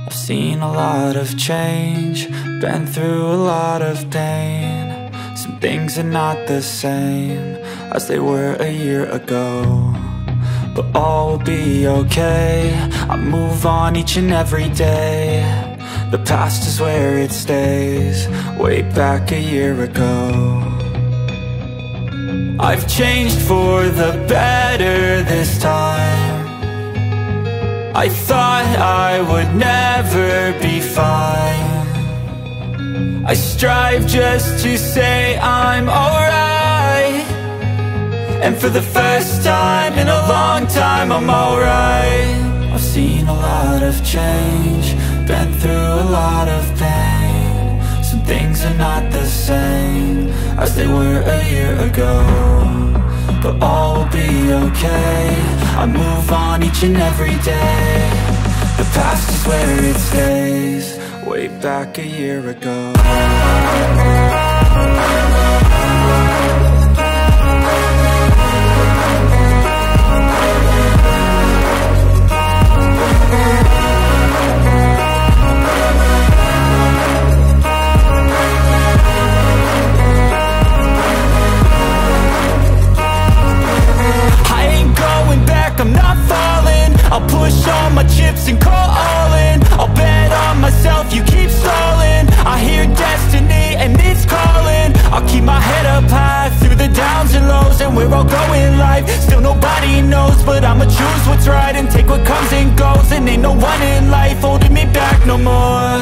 I've seen a lot of change, been through a lot of pain. Some things are not the same as they were a year ago, but all will be okay. I move on each and every day. The past is where it stays, way back a year ago. I've changed for the better this time. I thought I would never be fine. I strive just to say I'm alright, and for the first time in a long time I'm alright. I've seen a lot of change, been through a lot of pain. Some things are not the same as they were a year ago, but all will be okay. I move on each and every day. The past is where it stays, way back a year ago. I'm not falling, I'll push all my chips and call all in. I'll bet on myself, you keep stalling. I hear destiny and it's calling. I'll keep my head up high through the downs and lows, and we're all going live. Still nobody knows, but I'ma choose what's right and take what comes and goes. And ain't no one in life holding me back no more.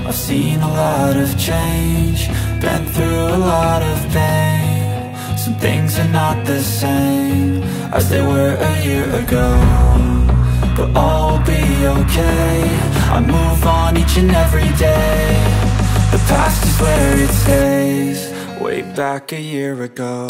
I've seen a lot of change, been through a lot of pain. Some things are not the same as they were a year ago, but all will be okay. I move on each and every day. The past is where it stays, way back a year ago.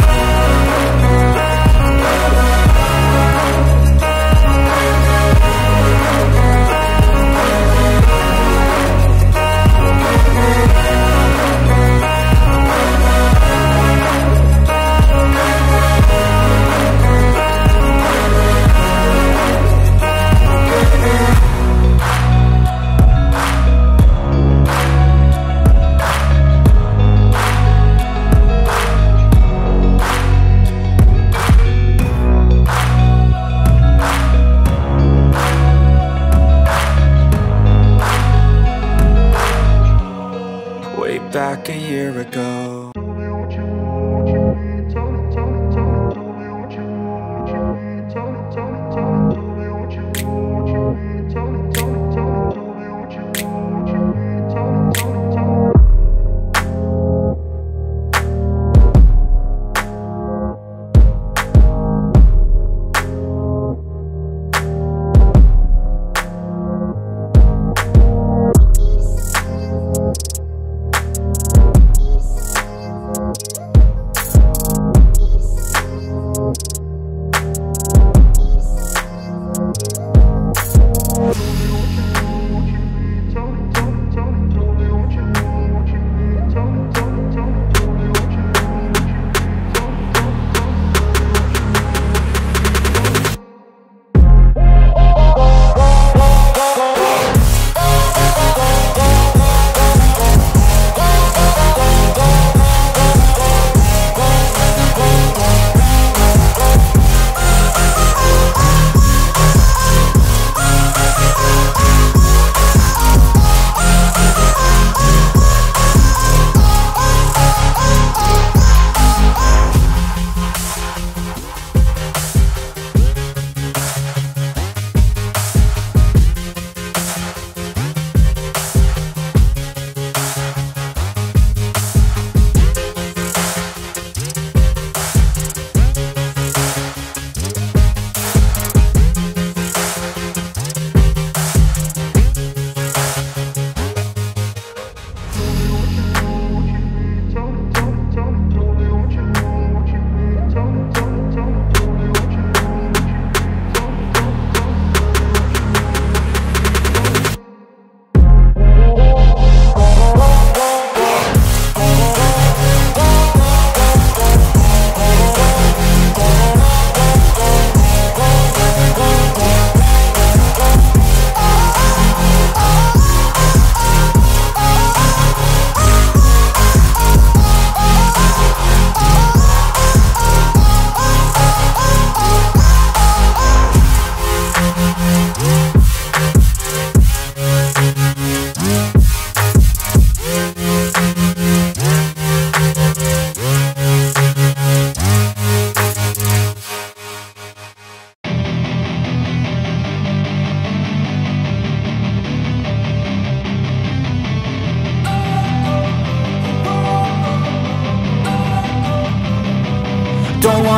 Back a year ago.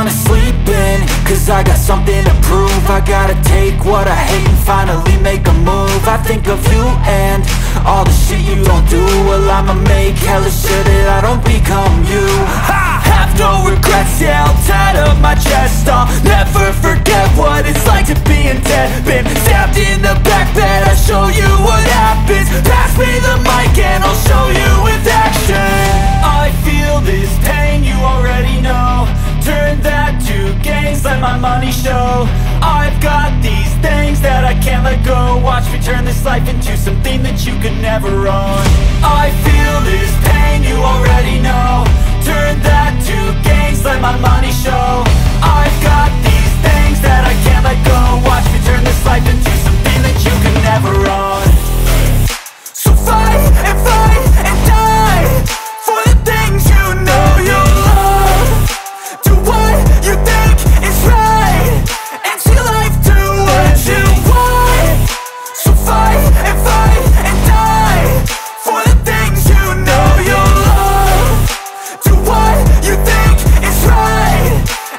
wanna sleep in, cause I got something to prove. I gotta take what I hate and finally make a move. I think of you and all the shit you don't do. Well, I'ma make hella sure that I don't become you. I have no regrets, yeah, I'll tie up my chest. I'll never forget what it's like to be in debt. Been stabbed in the back bed, I'll show you what happens. Pass me the mic and I'll show you with action. I feel this pain, you already know. Turn that to gains, let my money show. I've got these things that I can't let go. Watch me turn this life into something that you could never own. I feel this pain, you already know. Turn that to gains, let my money show. I've got these things that I can't let go. Watch me turn this life into something that you could never own. So fight and die for the things you know you love. Do what you think is right, and see life do what you want. So fight and die for the things you know you love. Do what you think is right,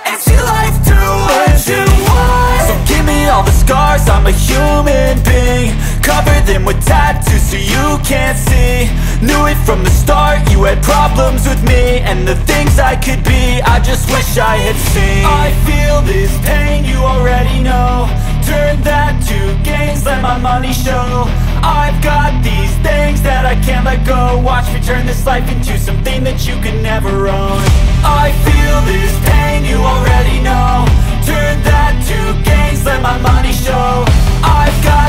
and see life do what you want. So give me all the scars, I'm a human being. Cover them with tattoos so you can't see. Knew it from the start, you had problems with me and the things I could be, I just wish I had seen. I feel this pain, you already know. Turn that to gains, let my money show. I've got these things that I can't let go. Watch me turn this life into something that you could never own. I feel this pain, you already know. Turn that to gains, let my money show. I've got